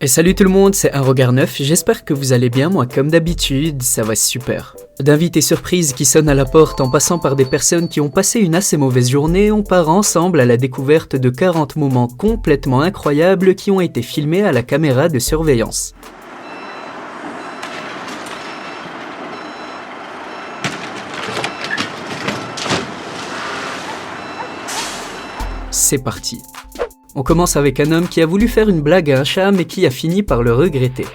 Et salut tout le monde, c'est Un Regard Neuf, j'espère que vous allez bien, moi comme d'habitude, ça va super. D'invités surprises qui sonnent à la porte en passant par des personnes qui ont passé une assez mauvaise journée, on part ensemble à la découverte de 40 moments complètement incroyables qui ont été filmés à la caméra de surveillance. C'est parti. On commence avec un homme qui a voulu faire une blague à un chat mais qui a fini par le regretter.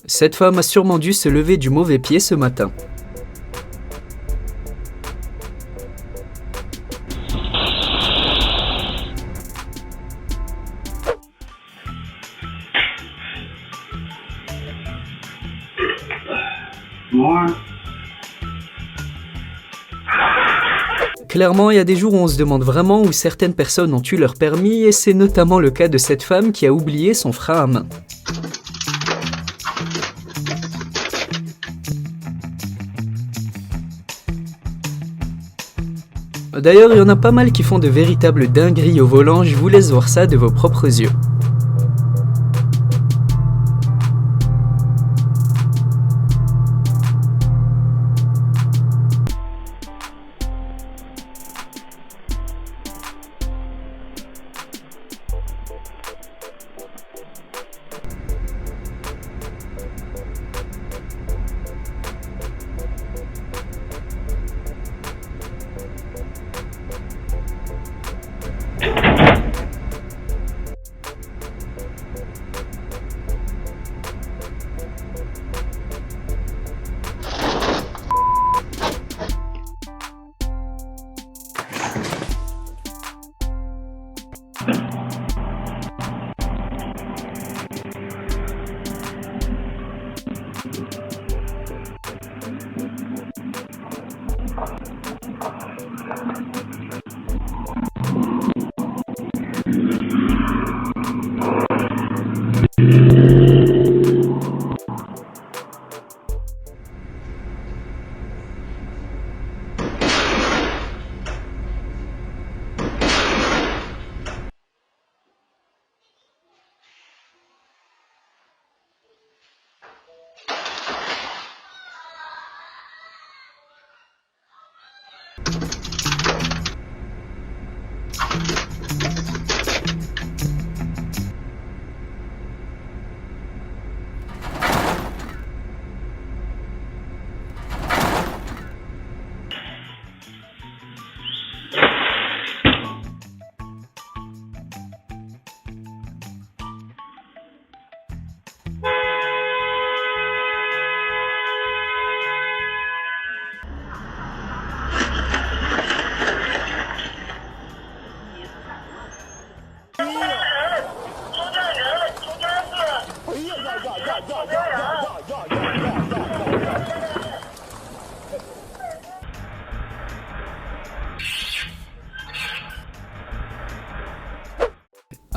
Cette femme a sûrement dû se lever du mauvais pied ce matin. Clairement, il y a des jours où on se demande vraiment où certaines personnes ont eu leur permis et c'est notamment le cas de cette femme qui a oublié son frein à main. D'ailleurs, il y en a pas mal qui font de véritables dingueries au volant, je vous laisse voir ça de vos propres yeux.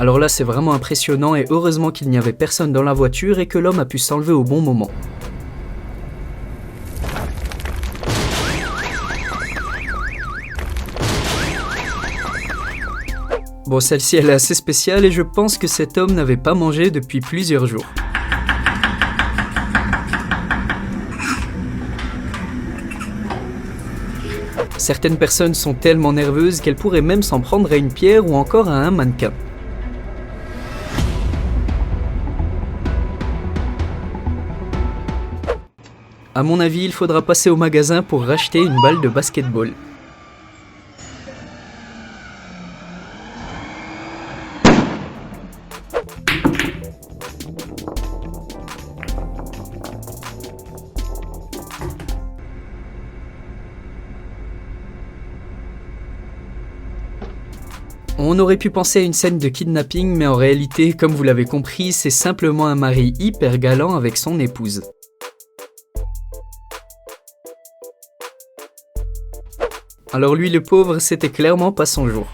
Alors là, c'est vraiment impressionnant et heureusement qu'il n'y avait personne dans la voiture et que l'homme a pu s'enlever au bon moment. Bon, celle-ci elle est assez spéciale et je pense que cet homme n'avait pas mangé depuis plusieurs jours. Certaines personnes sont tellement nerveuses qu'elles pourraient même s'en prendre à une pierre ou encore à un mannequin. À mon avis, il faudra passer au magasin pour racheter une balle de basketball. On aurait pu penser à une scène de kidnapping, mais en réalité, comme vous l'avez compris, c'est simplement un mari hyper galant avec son épouse. Alors lui, le pauvre, c'était clairement pas son jour.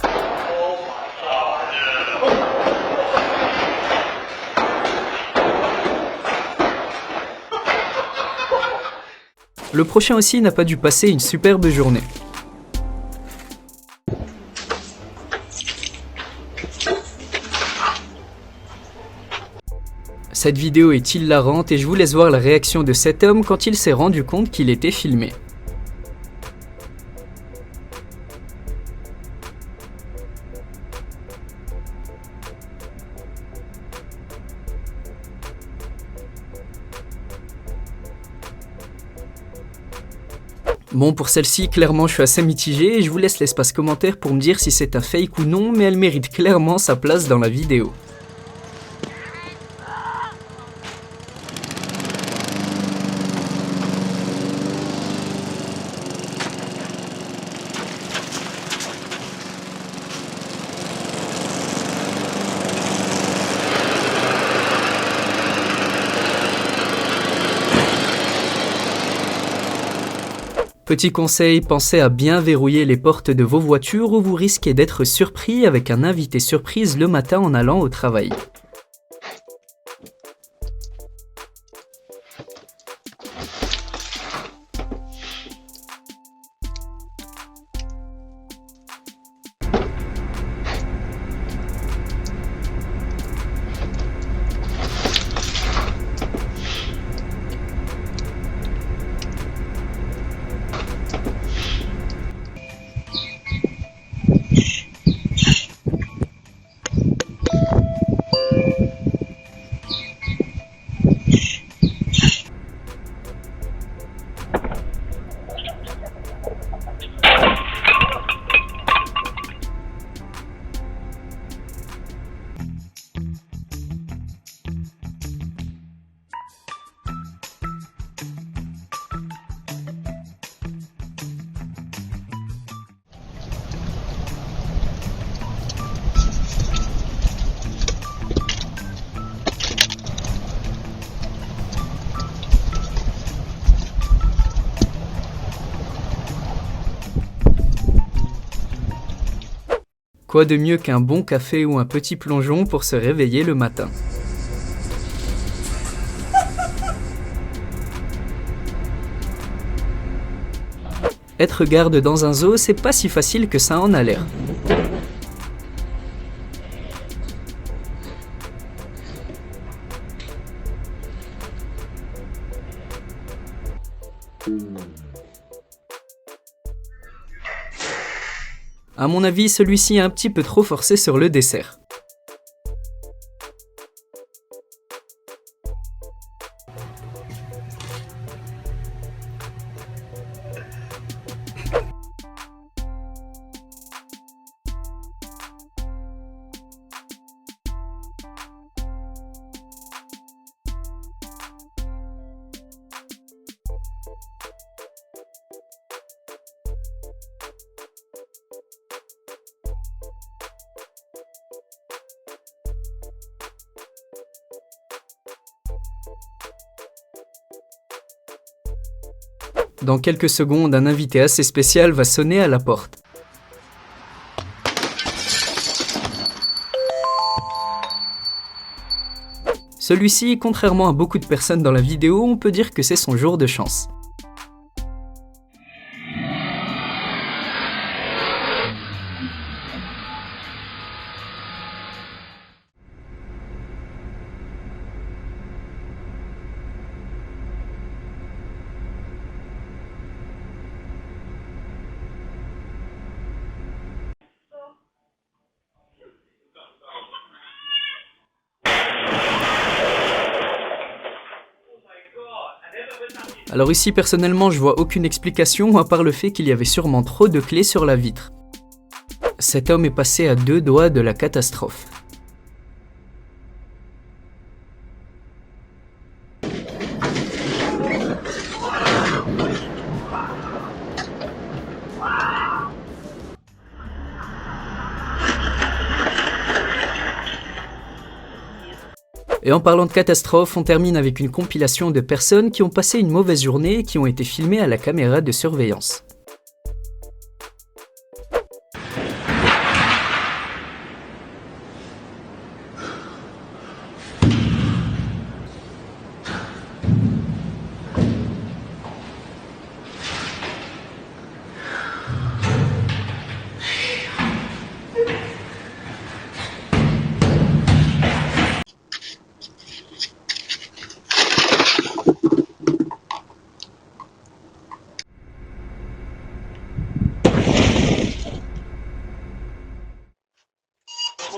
Le prochain aussi n'a pas dû passer une superbe journée. Cette vidéo est hilarante et je vous laisse voir la réaction de cet homme quand il s'est rendu compte qu'il était filmé. Bon, pour celle-ci, clairement je suis assez mitigé et je vous laisse l'espace commentaire pour me dire si c'est un fake ou non, mais elle mérite clairement sa place dans la vidéo. Petit conseil, pensez à bien verrouiller les portes de vos voitures ou vous risquez d'être surpris avec un invité surprise le matin en allant au travail. Quoi de mieux qu'un bon café ou un petit plongeon pour se réveiller le matin? Être garde dans un zoo, c'est pas si facile que ça en a l'air. À mon avis, celui-ci est un petit peu trop forcé sur le dessert. Dans quelques secondes, un invité assez spécial va sonner à la porte. Celui-ci, contrairement à beaucoup de personnes dans la vidéo, on peut dire que c'est son jour de chance. Alors ici, personnellement, je vois aucune explication à part le fait qu'il y avait sûrement trop de clés sur la vitre. Cet homme est passé à 2 doigts de la catastrophe. Et en parlant de catastrophe, on termine avec une compilation de personnes qui ont passé une mauvaise journée et qui ont été filmées à la caméra de surveillance.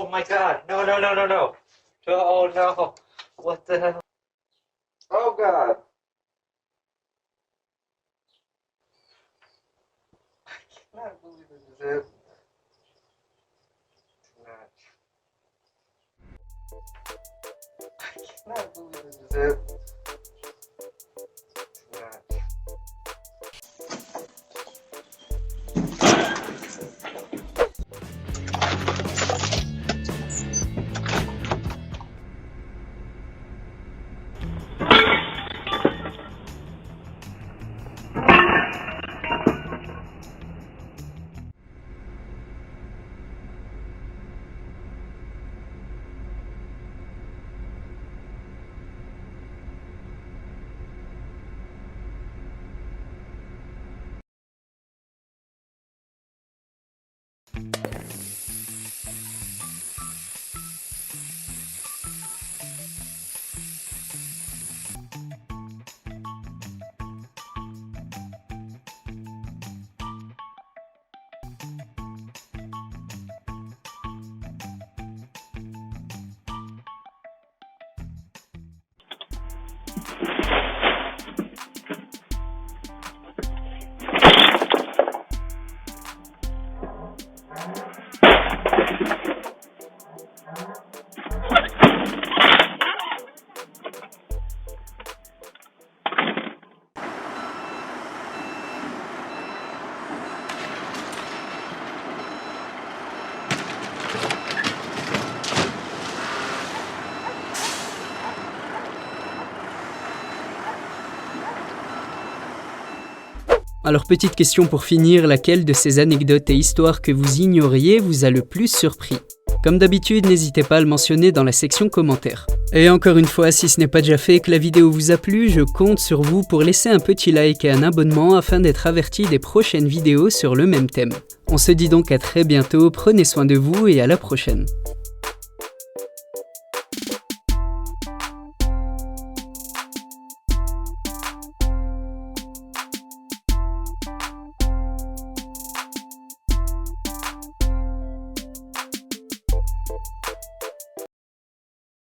Oh my god. No, no, no, no, no. Oh no. What the hell? Oh god. I cannot believe this is it. I cannot believe this is it. Alors petite question pour finir, laquelle de ces anecdotes et histoires que vous ignoriez vous a le plus surpris? Comme d'habitude, n'hésitez pas à le mentionner dans la section commentaires. Et encore une fois, si ce n'est pas déjà fait et que la vidéo vous a plu, je compte sur vous pour laisser un petit like et un abonnement afin d'être averti des prochaines vidéos sur le même thème. On se dit donc à très bientôt, prenez soin de vous et à la prochaine.